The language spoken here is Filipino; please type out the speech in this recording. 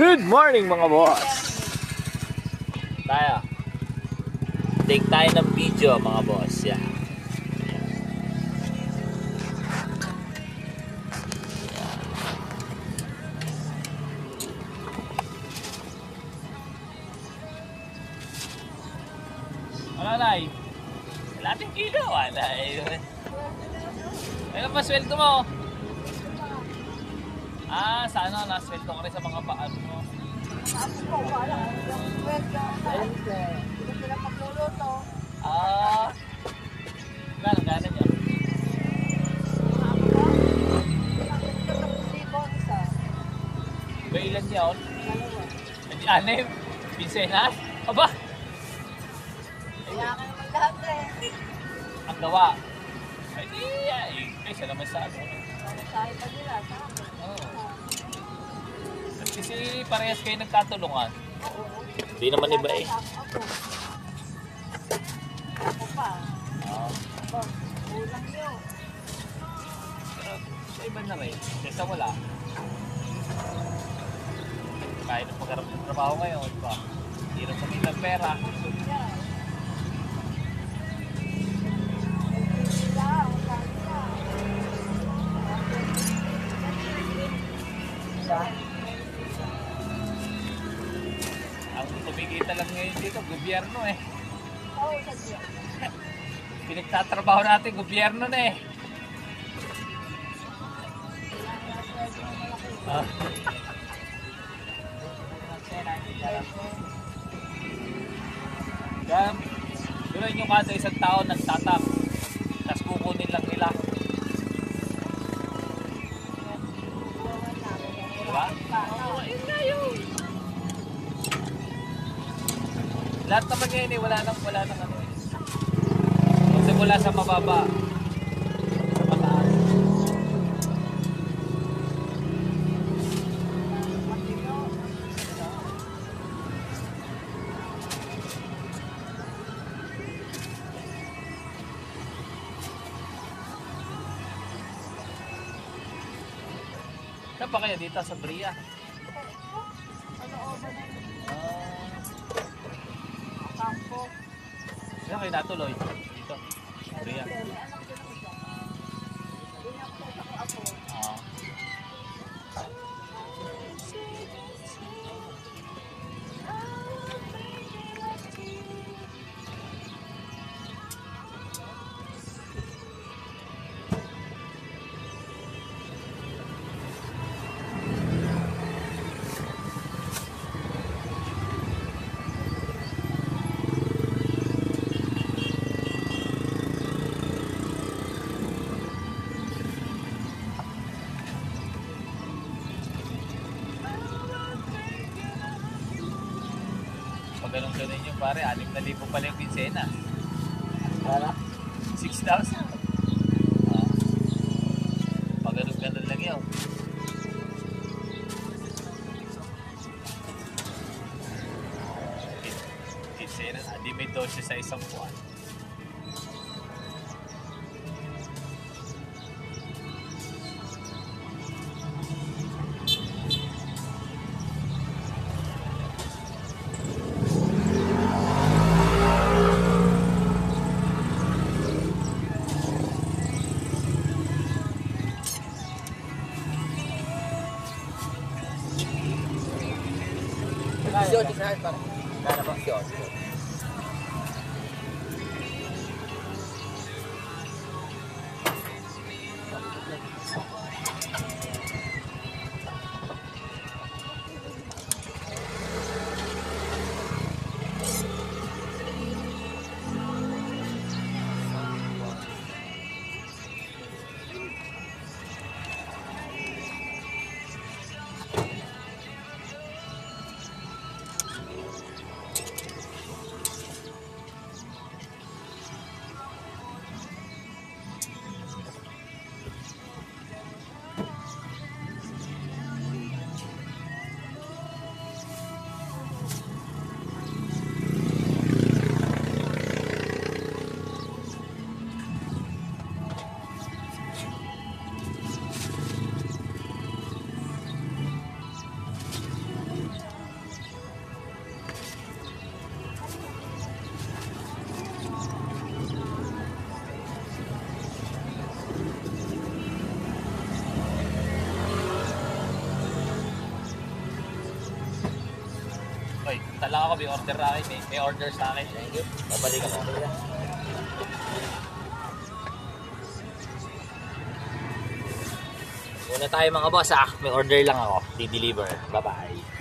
Good morning mga boss. Tayo. Take tayo ng video mga boss. Yan. Wala na eh. Lating kilo. Wala eh. Ano ba sweldo mo? Sana nasweldo ka rin sa mga paan mo. Gano'n gano'n yun? Ba ilan yun? Anim? Pinsenas? Aba! Ang gawa. Ay di, kaysa naman sa ano. Kasi parehas kayo nagkatulungan. Hindi naman iba eh. Ako pa. Kulang yun. Pero sa iba na rin. Kesa wala. Kaya na pagharap ng trabaho ngayon, diba? Hindi na kumita ng pera. Ang kumikita lang ngayon dito, gobyerno eh. Oo, sadya. Pinagtatrabaho natin, gobyerno na eh. Kaya, gano'n yung kada isang taon nagtatap. Tapos kukunin lang nila. Diba? Oo, yun nga yun. Lahat naman ngayon eh, wala nang ano eh. Magsimula sa mababa. Sa mataas. Saan pa kayo dito sa Bria? Kampo. Saan kayo natuloy? Dito. Bria. Pag ganun-ganun yung pare, 6,000 pala yung pinsena. Wala. 6,000. Pag ganun-ganun lang yun. Pinsena, hindi may 12 sa isang buwan. Siyot, isa pa. Kaya bang siyot? Punta lang ako, may order na akin eh. May order sa akin. Thank you. Babalik ako. Muna tayo mga boss ah. May order lang ako. Di-deliver. Bye-bye.